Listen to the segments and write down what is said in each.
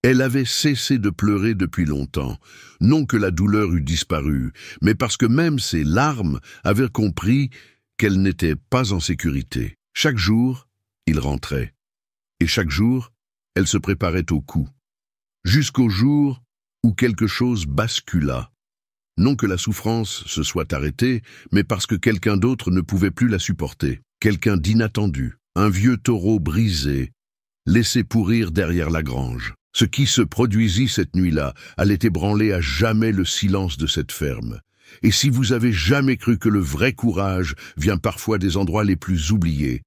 Elle avait cessé de pleurer depuis longtemps, non que la douleur eût disparu, mais parce que même ses larmes avaient compris qu'elle n'était pas en sécurité. Chaque jour, il rentrait, et chaque jour, elle se préparait au coup, jusqu'au jour où quelque chose bascula. Non que la souffrance se soit arrêtée, mais parce que quelqu'un d'autre ne pouvait plus la supporter. Quelqu'un d'inattendu, un vieux taureau brisé, laissé pourrir derrière la grange. Ce qui se produisit cette nuit-là allait ébranler à jamais le silence de cette ferme. Et si vous avez jamais cru que le vrai courage vient parfois des endroits les plus oubliés,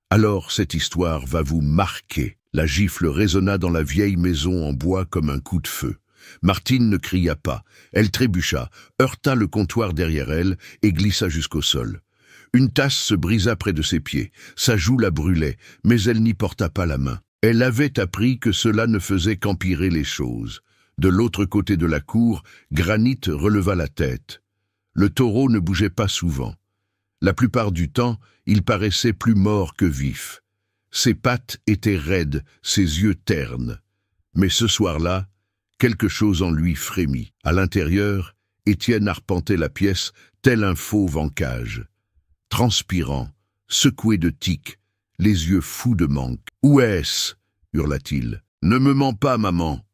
alors cette histoire va vous marquer. La gifle résonna dans la vieille maison en bois comme un coup de feu. Martine ne cria pas. Elle trébucha, heurta le comptoir derrière elle et glissa jusqu'au sol. Une tasse se brisa près de ses pieds. Sa joue la brûlait, mais elle n'y porta pas la main. Elle avait appris que cela ne faisait qu'empirer les choses. De l'autre côté de la cour, Granit releva la tête. Le taureau ne bougeait pas souvent. La plupart du temps, il paraissait plus mort que vif. Ses pattes étaient raides, ses yeux ternes. Mais ce soir-là, quelque chose en lui frémit. À l'intérieur, Étienne arpentait la pièce tel un fauve en cage. Transpirant, secoué de tics, les yeux fous de manque. « Où est-ce » hurla-t-il. « Ne me mens pas, maman !»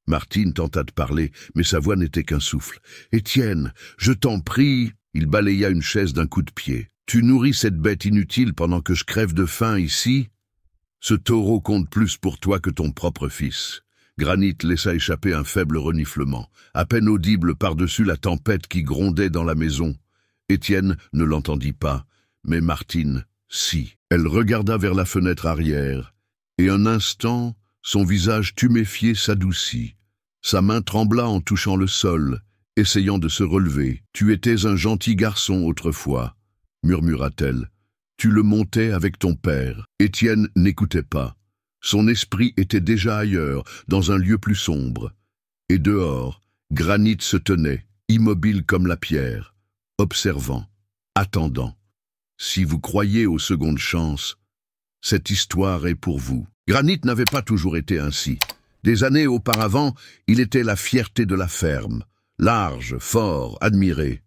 Martine tenta de parler, mais sa voix n'était qu'un souffle. « Étienne, je t'en prie !» Il balaya une chaise d'un coup de pied. « Tu nourris cette bête inutile pendant que je crève de faim ici ? Ce taureau compte plus pour toi que ton propre fils. » Granit laissa échapper un faible reniflement, à peine audible par-dessus la tempête qui grondait dans la maison. Étienne ne l'entendit pas, mais Martine, si. Elle regarda vers la fenêtre arrière, et un instant, son visage tuméfié s'adoucit. Sa main trembla en touchant le sol, essayant de se relever. « Tu étais un gentil garçon autrefois, » murmura-t-elle. « Tu le montais avec ton père. » Étienne n'écoutait pas. Son esprit était déjà ailleurs, dans un lieu plus sombre. Et dehors, Granit se tenait, immobile comme la pierre, observant, attendant. Si vous croyez aux secondes chances, cette histoire est pour vous. Granit n'avait pas toujours été ainsi. Des années auparavant, il était la fierté de la ferme, large, fort, admiré.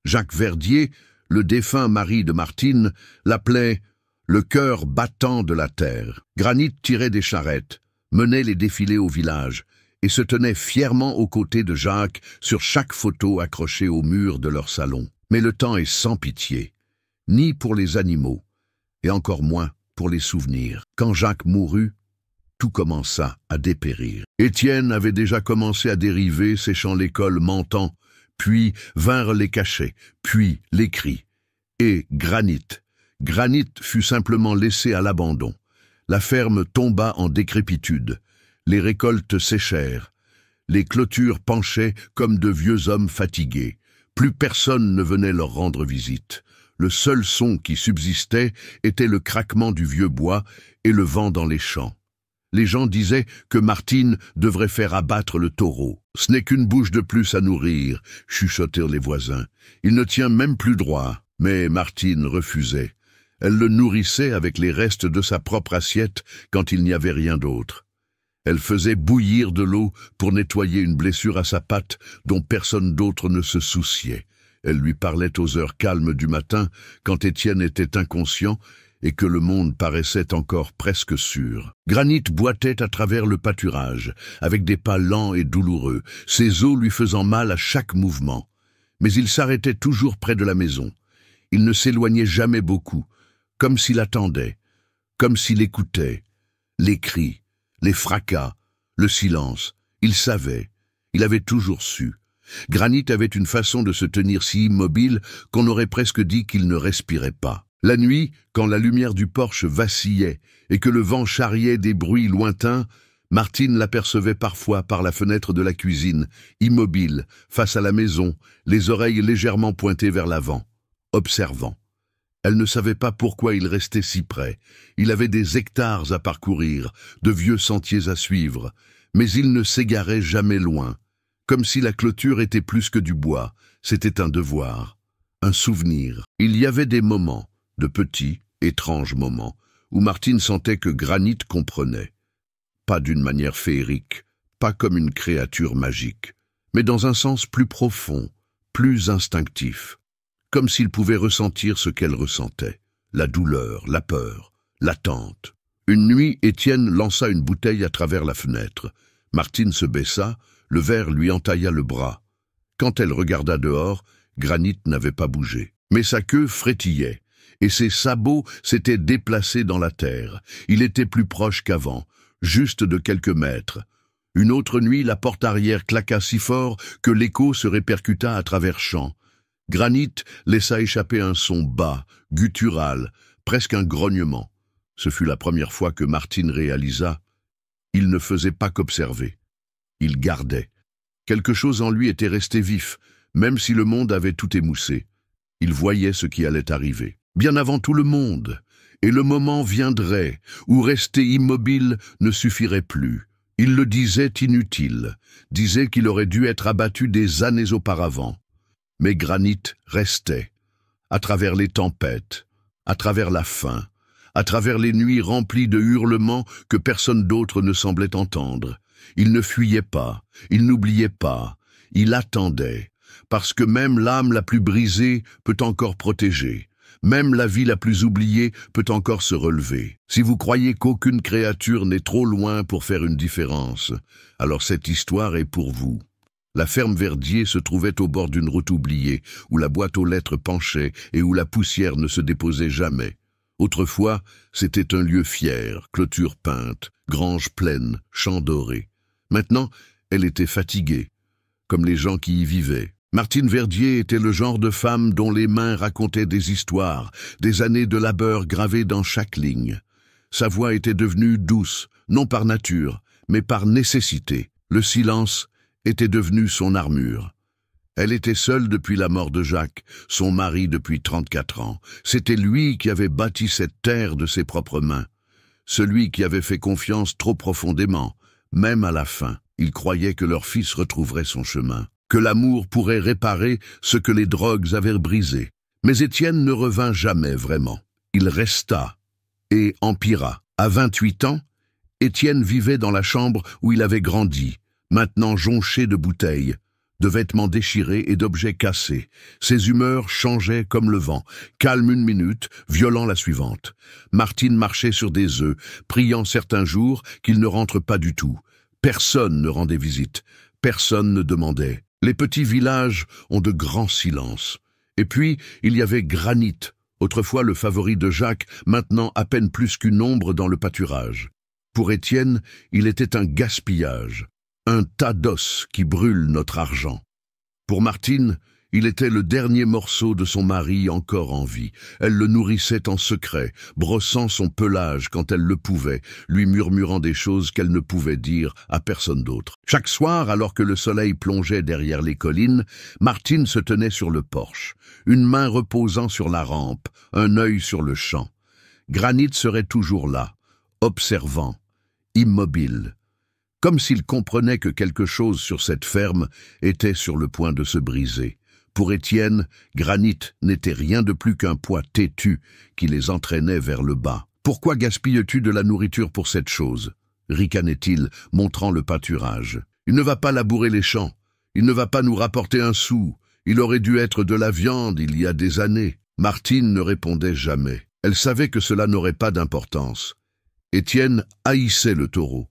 Jacques Verdier, le défunt mari de Martine, l'appelait le cœur battant de la terre. Granit tirait des charrettes, menait les défilés au village et se tenait fièrement aux côtés de Jacques sur chaque photo accrochée au mur de leur salon. Mais le temps est sans pitié, ni pour les animaux, et encore moins pour les souvenirs. Quand Jacques mourut, tout commença à dépérir. Étienne avait déjà commencé à dériver, séchant l'école mentant, puis vinrent les cachets, puis les cris. Et Granit fut simplement laissé à l'abandon. La ferme tomba en décrépitude. Les récoltes séchèrent. Les clôtures penchaient comme de vieux hommes fatigués. Plus personne ne venait leur rendre visite. Le seul son qui subsistait était le craquement du vieux bois et le vent dans les champs. Les gens disaient que Martine devrait faire abattre le taureau. « Ce n'est qu'une bouche de plus à nourrir », chuchotèrent les voisins. « Il ne tient même plus droit. » Mais Martine refusait. Elle le nourrissait avec les restes de sa propre assiette quand il n'y avait rien d'autre. Elle faisait bouillir de l'eau pour nettoyer une blessure à sa patte dont personne d'autre ne se souciait. Elle lui parlait aux heures calmes du matin, quand Étienne était inconscient et que le monde paraissait encore presque sûr. Granit boitait à travers le pâturage, avec des pas lents et douloureux, ses os lui faisant mal à chaque mouvement. Mais il s'arrêtait toujours près de la maison. Il ne s'éloignait jamais beaucoup, comme s'il attendait, comme s'il écoutait. Les cris, les fracas, le silence, il savait, il avait toujours su. Granit avait une façon de se tenir si immobile qu'on aurait presque dit qu'il ne respirait pas. La nuit, quand la lumière du porche vacillait et que le vent charriait des bruits lointains, Martine l'apercevait parfois par la fenêtre de la cuisine, immobile, face à la maison, les oreilles légèrement pointées vers l'avant, observant. Elle ne savait pas pourquoi il restait si près. Il avait des hectares à parcourir, de vieux sentiers à suivre, mais il ne s'égarait jamais loin. Comme si la clôture était plus que du bois, c'était un devoir, un souvenir. Il y avait des moments, de petits, étranges moments, où Martine sentait que Granit comprenait. pas d'une manière féerique, pas comme une créature magique, mais dans un sens plus profond, plus instinctif, comme s'il pouvait ressentir ce qu'elle ressentait, la douleur, la peur, l'attente. Une nuit, Étienne lança une bouteille à travers la fenêtre. Martine se baissa, le verre lui entailla le bras. Quand elle regarda dehors, Granit n'avait pas bougé. Mais sa queue frétillait, et ses sabots s'étaient déplacés dans la terre. Il était plus proche qu'avant, juste de quelques mètres. Une autre nuit, la porte arrière claqua si fort que l'écho se répercuta à travers champs. Granit laissa échapper un son bas, guttural, presque un grognement. Ce fut la première fois que Martine réalisa. Il ne faisait pas qu'observer. Il gardait. Quelque chose en lui était resté vif, même si le monde avait tout émoussé. Il voyait ce qui allait arriver, bien avant tout le monde, et le moment viendrait où rester immobile ne suffirait plus. Il le disait inutile, disait qu'il aurait dû être abattu des années auparavant. Mais Granit restait, à travers les tempêtes, à travers la faim, à travers les nuits remplies de hurlements que personne d'autre ne semblait entendre. Il ne fuyait pas, il n'oubliait pas, il attendait, parce que même l'âme la plus brisée peut encore protéger. Même la vie la plus oubliée peut encore se relever. Si vous croyez qu'aucune créature n'est trop loin pour faire une différence, alors cette histoire est pour vous. La ferme Verdier se trouvait au bord d'une route oubliée, où la boîte aux lettres penchait et où la poussière ne se déposait jamais. Autrefois, c'était un lieu fier, clôture peinte, grange pleine, champs dorés. Maintenant, elle était fatiguée, comme les gens qui y vivaient. Martine Verdier était le genre de femme dont les mains racontaient des histoires, des années de labeur gravées dans chaque ligne. Sa voix était devenue douce, non par nature, mais par nécessité. Le silence était devenu son armure. Elle était seule depuis la mort de Jacques, son mari depuis 34 ans. C'était lui qui avait bâti cette terre de ses propres mains. Celui qui avait fait confiance trop profondément, même à la fin. Il croyait que leur fils retrouverait son chemin, que l'amour pourrait réparer ce que les drogues avaient brisé. Mais Étienne ne revint jamais vraiment. Il resta et empira. À 28 ans, Étienne vivait dans la chambre où il avait grandi, maintenant jonché de bouteilles, de vêtements déchirés et d'objets cassés. Ses humeurs changeaient comme le vent, calme une minute, violent la suivante. Martine marchait sur des œufs, priant certains jours qu'il ne rentre pas du tout. Personne ne rendait visite, personne ne demandait. Les petits villages ont de grands silences. Et puis, il y avait Granit, autrefois le favori de Jacques, maintenant à peine plus qu'une ombre dans le pâturage. Pour Étienne, il était un gaspillage, un tas d'os qui brûle notre argent. Pour Martine, il était le dernier morceau de son mari encore en vie. Elle le nourrissait en secret, brossant son pelage quand elle le pouvait, lui murmurant des choses qu'elle ne pouvait dire à personne d'autre. Chaque soir, alors que le soleil plongeait derrière les collines, Martine se tenait sur le porche, une main reposant sur la rampe, un œil sur le champ. Granit serait toujours là, observant, immobile, comme s'il comprenait que quelque chose sur cette ferme était sur le point de se briser. Pour Étienne, Granit n'était rien de plus qu'un poids têtu qui les entraînait vers le bas. « Pourquoi gaspilles-tu de la nourriture pour cette chose ?» ricanait-il, montrant le pâturage. « Il ne va pas labourer les champs, il ne va pas nous rapporter un sou, il aurait dû être de la viande il y a des années. » Martine ne répondait jamais. Elle savait que cela n'aurait pas d'importance. Étienne haïssait le taureau.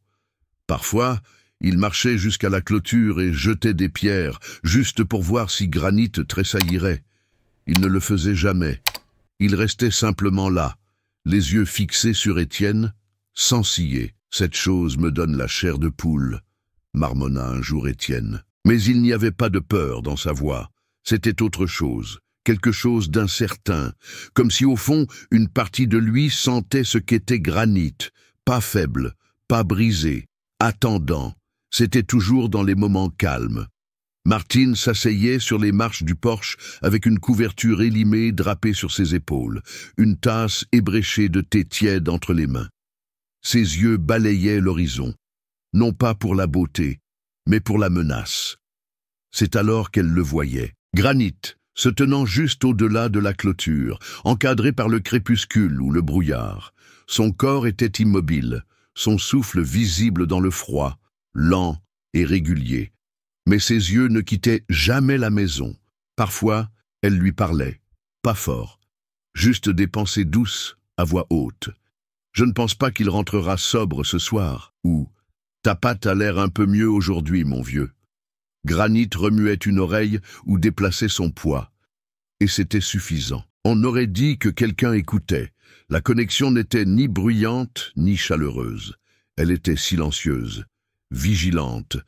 Parfois, il marchait jusqu'à la clôture et jetait des pierres, juste pour voir si Granit tressaillirait. Il ne le faisait jamais. Il restait simplement là, les yeux fixés sur Étienne, sans scier. « Cette chose me donne la chair de poule », marmonna un jour Étienne. Mais il n'y avait pas de peur dans sa voix. C'était autre chose, quelque chose d'incertain, comme si au fond, une partie de lui sentait ce qu'était Granit, pas faible, pas brisé, attendant. C'était toujours dans les moments calmes. Martine s'asseyait sur les marches du porche avec une couverture élimée drapée sur ses épaules, une tasse ébréchée de thé tiède entre les mains. Ses yeux balayaient l'horizon, non pas pour la beauté, mais pour la menace. C'est alors qu'elle le voyait. Granit, se tenant juste au-delà de la clôture, encadré par le crépuscule ou le brouillard. Son corps était immobile, son souffle visible dans le froid, lent et régulier. Mais ses yeux ne quittaient jamais la maison. Parfois, elle lui parlait, pas fort, juste des pensées douces, à voix haute. « Je ne pense pas qu'il rentrera sobre ce soir » ou « Ta patte a l'air un peu mieux aujourd'hui, mon vieux ». Granit remuait une oreille ou déplaçait son poids. Et c'était suffisant. On aurait dit que quelqu'un écoutait. La connexion n'était ni bruyante ni chaleureuse. Elle était silencieuse, vigilante,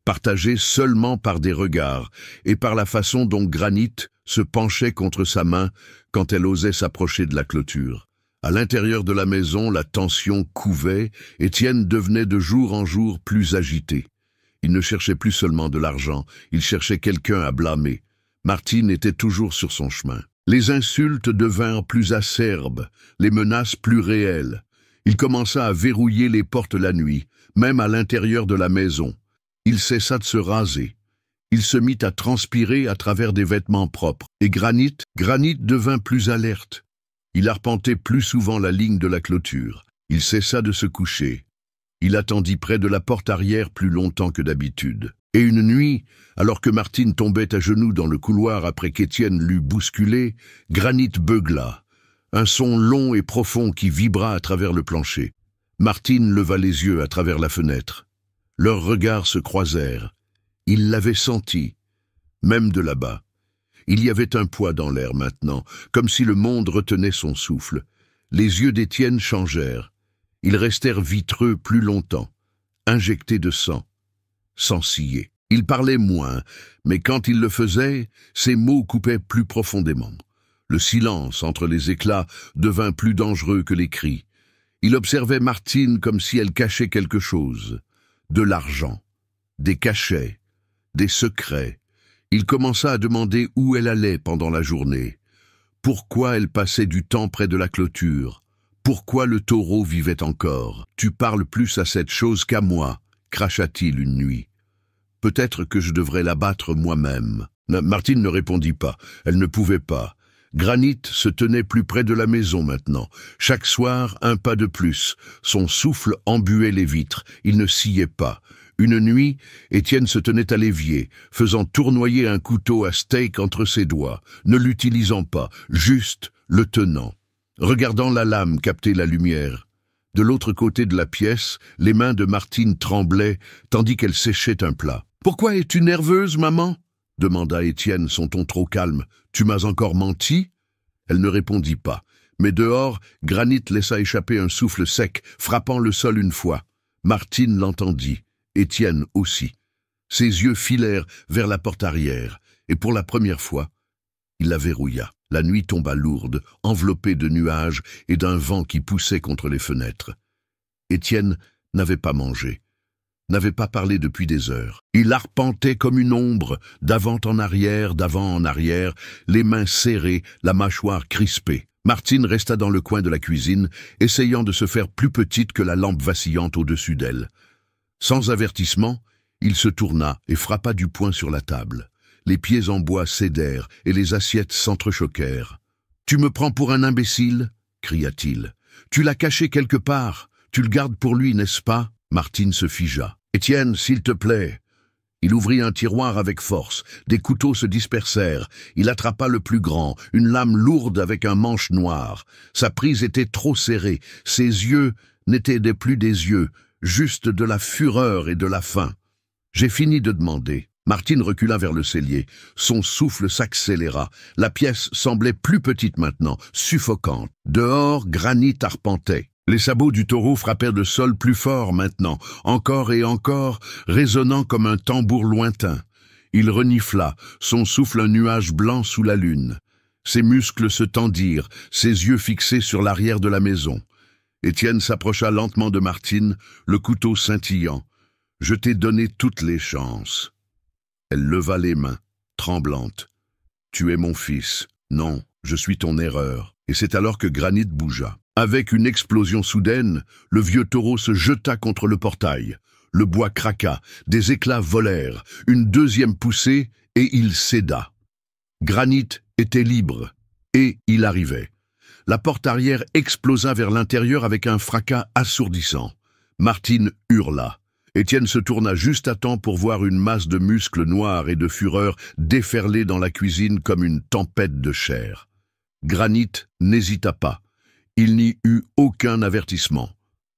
partagée seulement par des regards et par la façon dont Granit se penchait contre sa main quand elle osait s'approcher de la clôture. À l'intérieur de la maison, la tension couvait, Étienne devenait de jour en jour plus agité. Il ne cherchait plus seulement de l'argent, il cherchait quelqu'un à blâmer. Martine était toujours sur son chemin. Les insultes devinrent plus acerbes, les menaces plus réelles. Il commença à verrouiller les portes la nuit, même à l'intérieur de la maison. Il cessa de se raser. Il se mit à transpirer à travers des vêtements propres. Et Granit devint plus alerte. Il arpentait plus souvent la ligne de la clôture. Il cessa de se coucher. Il attendit près de la porte arrière plus longtemps que d'habitude. Et une nuit, alors que Martine tombait à genoux dans le couloir après qu'Étienne l'eût bousculé, Granit beugla, un son long et profond qui vibra à travers le plancher. Martine leva les yeux à travers la fenêtre. Leurs regards se croisèrent. Il l'avait senti, même de là-bas. Il y avait un poids dans l'air maintenant, comme si le monde retenait son souffle. Les yeux d'Étienne changèrent. Ils restèrent vitreux plus longtemps, injectés de sang, sans ciller. Il parlait moins, mais quand il le faisait, ses mots coupaient plus profondément. Le silence entre les éclats devint plus dangereux que les cris. Il observait Martine comme si elle cachait quelque chose. De l'argent, des cachets, des secrets. Il commença à demander où elle allait pendant la journée. Pourquoi elle passait du temps près de la clôture? Pourquoi le taureau vivait encore? « Tu parles plus à cette chose qu'à moi », cracha-t-il une nuit. « Peut-être que je devrais l'abattre moi-même. » Martine ne répondit pas. Elle ne pouvait pas. Granit se tenait plus près de la maison maintenant. Chaque soir, un pas de plus. Son souffle embuait les vitres. Il ne sciait pas. Une nuit, Étienne se tenait à l'évier, faisant tournoyer un couteau à steak entre ses doigts, ne l'utilisant pas, juste le tenant. Regardant la lame capter la lumière. De l'autre côté de la pièce, les mains de Martine tremblaient, tandis qu'elle séchait un plat. « Pourquoi es-tu nerveuse, maman ?» demanda Étienne, son ton trop calme. « Tu m'as encore menti ?» Elle ne répondit pas. Mais dehors, Granit laissa échapper un souffle sec, frappant le sol une fois. Martine l'entendit. Étienne aussi. Ses yeux filèrent vers la porte arrière, et pour la première fois, il la verrouilla. La nuit tomba lourde, enveloppée de nuages et d'un vent qui poussait contre les fenêtres. Étienne n'avait pas mangé, n'avait pas parlé depuis des heures. Il arpentait comme une ombre, d'avant en arrière, les mains serrées, la mâchoire crispée. Martine resta dans le coin de la cuisine, essayant de se faire plus petite que la lampe vacillante au-dessus d'elle. Sans avertissement, il se tourna et frappa du poing sur la table. Les pieds en bois cédèrent et les assiettes s'entrechoquèrent. « Tu me prends pour un imbécile ?» cria-t-il. « Tu l'as caché quelque part. Tu le gardes pour lui, n'est-ce pas ?» Martine se figea. « Étienne, s'il te plaît !» Il ouvrit un tiroir avec force. Des couteaux se dispersèrent. Il attrapa le plus grand, une lame lourde avec un manche noir. Sa prise était trop serrée. Ses yeux n'étaient plus des yeux, juste de la fureur et de la faim. « J'ai fini de demander. » Martine recula vers le cellier. Son souffle s'accéléra. La pièce semblait plus petite maintenant, suffocante. Dehors, Granit arpentait. Les sabots du taureau frappèrent le sol plus fort maintenant, encore et encore, résonnant comme un tambour lointain. Il renifla, son souffle un nuage blanc sous la lune. Ses muscles se tendirent, ses yeux fixés sur l'arrière de la maison. Étienne s'approcha lentement de Martine, le couteau scintillant. « Je t'ai donné toutes les chances. » Elle leva les mains, tremblante. « Tu es mon fils. Non, je suis ton erreur. » Et c'est alors que Granit bougea. Avec une explosion soudaine, le vieux taureau se jeta contre le portail. Le bois craqua, des éclats volèrent, une deuxième poussée, et il céda. Granit était libre, et il arrivait. La porte arrière explosa vers l'intérieur avec un fracas assourdissant. Martine hurla. Étienne se tourna juste à temps pour voir une masse de muscles noirs et de fureur déferler dans la cuisine comme une tempête de chair. Granit n'hésita pas. Il n'y eut aucun avertissement,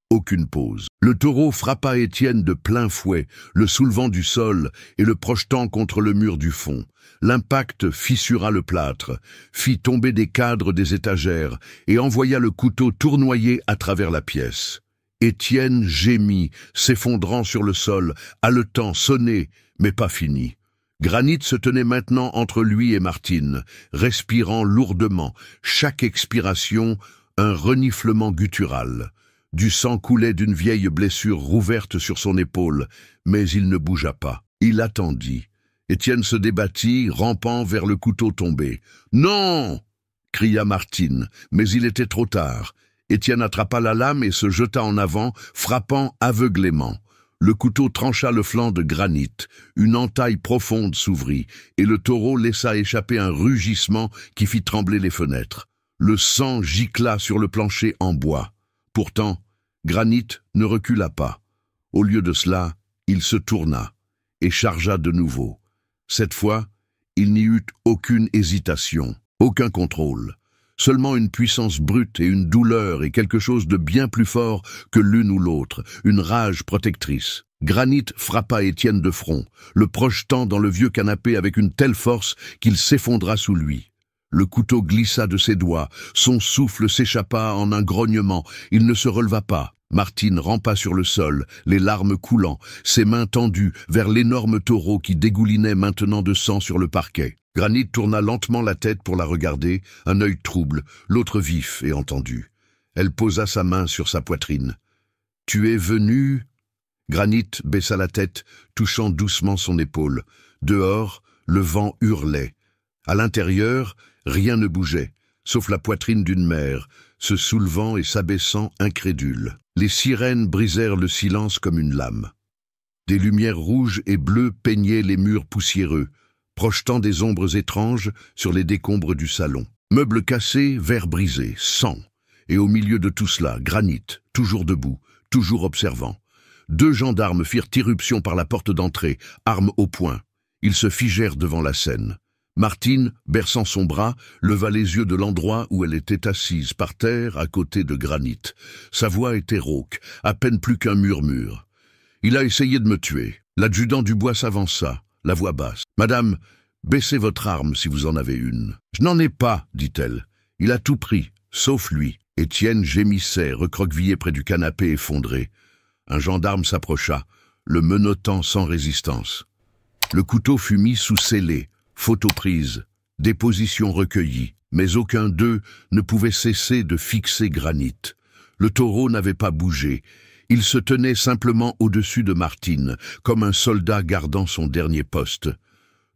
aucune pause. Le taureau frappa Étienne de plein fouet, le soulevant du sol et le projetant contre le mur du fond. L'impact fissura le plâtre, fit tomber des cadres des étagères et envoya le couteau tournoyer à travers la pièce. Étienne gémit, s'effondrant sur le sol, haletant, sonné, mais pas fini. Granit se tenait maintenant entre lui et Martine, respirant lourdement, chaque expiration un reniflement guttural. Du sang coulait d'une vieille blessure rouverte sur son épaule, mais il ne bougea pas. Il attendit. Étienne se débattit, rampant vers le couteau tombé. « Non !» cria Martine, mais il était trop tard. Étienne attrapa la lame et se jeta en avant, frappant aveuglément. Le couteau trancha le flanc de Granit. Une entaille profonde s'ouvrit, et le taureau laissa échapper un rugissement qui fit trembler les fenêtres. Le sang gicla sur le plancher en bois. Pourtant, Granit ne recula pas. Au lieu de cela, il se tourna et chargea de nouveau. Cette fois, il n'y eut aucune hésitation, aucun contrôle. Seulement une puissance brute et une douleur et quelque chose de bien plus fort que l'une ou l'autre, une rage protectrice. Granit frappa Étienne de front, le projetant dans le vieux canapé avec une telle force qu'il s'effondra sous lui. Le couteau glissa de ses doigts, son souffle s'échappa en un grognement, il ne se releva pas. Martine rampa sur le sol, les larmes coulant, ses mains tendues vers l'énorme taureau qui dégoulinait maintenant de sang sur le parquet. Granit tourna lentement la tête pour la regarder, un œil trouble, l'autre vif et entendu. Elle posa sa main sur sa poitrine. « Tu es venu ?» Granit baissa la tête, touchant doucement son épaule. Dehors, le vent hurlait. À l'intérieur, rien ne bougeait, sauf la poitrine d'une mère, se soulevant et s'abaissant incrédule. Les sirènes brisèrent le silence comme une lame. Des lumières rouges et bleues peignaient les murs poussiéreux, projetant des ombres étranges sur les décombres du salon. Meubles cassés, verres brisés, sang. Et au milieu de tout cela, Granit, toujours debout, toujours observant. 2 gendarmes firent irruption par la porte d'entrée, armes au poing. Ils se figèrent devant la scène. Martine, berçant son bras, leva les yeux de l'endroit où elle était assise par terre à côté de Granit. Sa voix était rauque, à peine plus qu'un murmure. « Il a essayé de me tuer. » L'adjudant Dubois s'avança, la voix basse. « Madame, baissez votre arme si vous en avez une. »« Je n'en ai pas, dit-elle. Il a tout pris, sauf lui. » Étienne gémissait, recroquevillé près du canapé effondré. Un gendarme s'approcha, le menottant sans résistance. Le couteau fut mis sous scellé. Photo prise, déposition recueillie, mais aucun d'eux ne pouvait cesser de fixer Granit. Le taureau n'avait pas bougé. Il se tenait simplement au-dessus de Martine, comme un soldat gardant son dernier poste.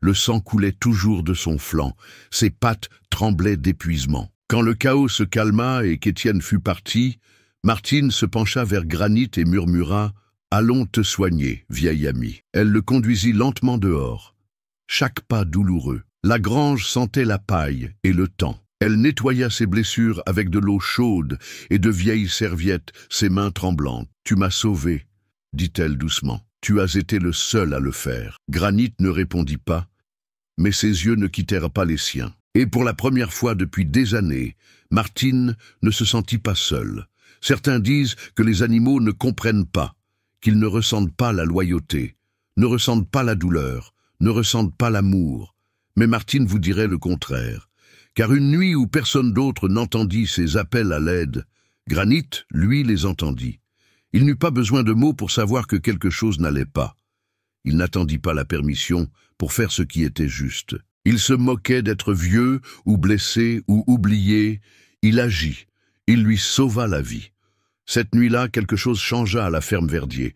Le sang coulait toujours de son flanc, ses pattes tremblaient d'épuisement. Quand le chaos se calma et qu'Étienne fut parti, Martine se pencha vers Granit et murmura « Allons te soigner, vieil ami ». Elle le conduisit lentement dehors. Chaque pas douloureux. La grange sentait la paille et le temps. Elle nettoya ses blessures avec de l'eau chaude et de vieilles serviettes, ses mains tremblantes. « Tu m'as sauvé, » dit-elle doucement. « Tu as été le seul à le faire. » Granit ne répondit pas, mais ses yeux ne quittèrent pas les siens. Et pour la première fois depuis des années, Martine ne se sentit pas seule. Certains disent que les animaux ne comprennent pas, qu'ils ne ressentent pas la loyauté, ne ressentent pas la douleur, ne ressentent pas l'amour. Mais Martine vous dirait le contraire. Car une nuit où personne d'autre n'entendit ses appels à l'aide, Granit, lui, les entendit. Il n'eut pas besoin de mots pour savoir que quelque chose n'allait pas. Il n'attendit pas la permission pour faire ce qui était juste. Il se moquait d'être vieux ou blessé ou oublié. Il agit. Il lui sauva la vie. Cette nuit-là, quelque chose changea à la ferme Verdier.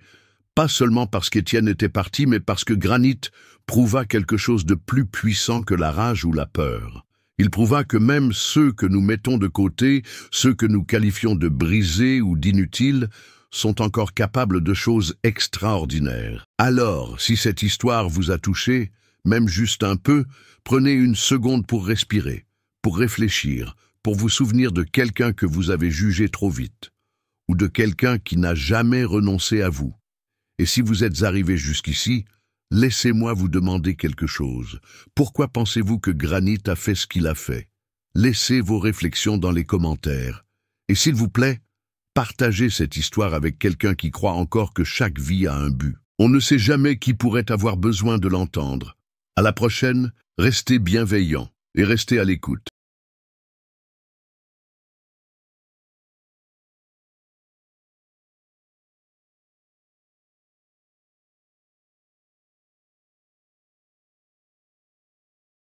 Pas seulement parce qu'Étienne était parti, mais parce que Granit prouva quelque chose de plus puissant que la rage ou la peur. Il prouva que même ceux que nous mettons de côté, ceux que nous qualifions de brisés ou d'inutiles, sont encore capables de choses extraordinaires. Alors, si cette histoire vous a touché, même juste un peu, prenez une seconde pour respirer, pour réfléchir, pour vous souvenir de quelqu'un que vous avez jugé trop vite. ou de quelqu'un qui n'a jamais renoncé à vous. Et si vous êtes arrivé jusqu'ici, laissez-moi vous demander quelque chose. Pourquoi pensez-vous que Granit a fait ce qu'il a fait? Laissez vos réflexions dans les commentaires. Et s'il vous plaît, partagez cette histoire avec quelqu'un qui croit encore que chaque vie a un but. On ne sait jamais qui pourrait avoir besoin de l'entendre. À la prochaine, restez bienveillants et restez à l'écoute.